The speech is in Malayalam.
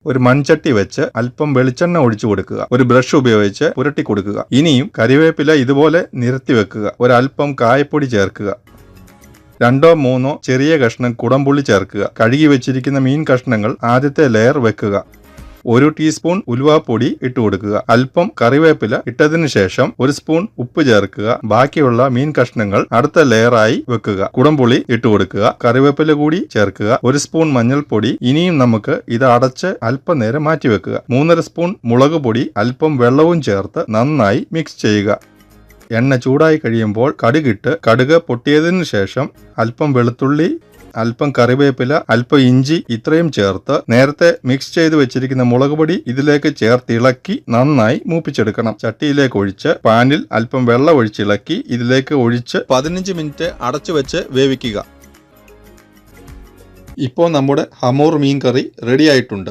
ഒരു മൺചട്ടി വെച്ച് അല്പം വെളിച്ചെണ്ണ ഒഴിച്ചു കൊടുക്കുക. ഒരു ബ്രഷ് ഉപയോഗിച്ച് പുരട്ടി കൊടുക്കുക. ഇനിയും കറിവേപ്പില ഇതുപോലെ നിരത്തി വെക്കുക. ഒരല്പം കായപ്പൊടി ചേർക്കുക. 2-3 ചെറിയ കഷ്ണം കുടംപുളി ചേർക്കുക. കഴുകി വെച്ചിരിക്കുന്ന മീൻ കഷ്ണങ്ങൾ ആദ്യത്തെ ലെയർ വെക്കുക. 1 ടീസ്പൂൺ ഉലുവാപ്പൊടി ഇട്ട് കൊടുക്കുക. അല്പം കറിവേപ്പില ഇട്ടതിനു ശേഷം 1 സ്പൂൺ ഉപ്പ് ചേർക്കുക. ബാക്കിയുള്ള മീൻ കഷ്ണങ്ങൾ അടുത്ത ലെയറായി വെക്കുക. കുടംപുളി ഇട്ട് കൊടുക്കുക. കറിവേപ്പില കൂടി ചേർക്കുക. 1 സ്പൂൺ മഞ്ഞൾപ്പൊടി. ഇനിയും നമുക്ക് ഇത് അടച്ച് അല്പനേരം മാറ്റിവെക്കുക. 3.5 സ്പൂൺ മുളക് പൊടി അല്പം വെള്ളവും ചേർത്ത് നന്നായി മിക്സ് ചെയ്യുക. എണ്ണ ചൂടായി കഴിയുമ്പോൾ കടുക് പൊട്ടിയതിനു ശേഷം അല്പം വെളുത്തുള്ളി, അല്പം കറിവേപ്പില, അല്പം ഇഞ്ചി ഇത്രയും ചേർത്ത് നേരത്തെ മിക്സ് ചെയ്ത് വെച്ചിരിക്കുന്ന മുളക് പൊടി ഇതിലേക്ക് ചേർത്ത് ഇളക്കി നന്നായി മൂപ്പിച്ചെടുക്കണം. ചട്ടിയിലേക്ക് ഒഴിച്ച് പാനിൽ അല്പം വെള്ളം ഒഴിച്ചിളക്കി ഇതിലേക്ക് ഒഴിച്ച് 15 മിനിറ്റ് അടച്ചു വെച്ച് വേവിക്കുക. ഇപ്പോൾ നമ്മുടെ ഹമൂർ മീൻ കറി റെഡി ആയിട്ടുണ്ട്.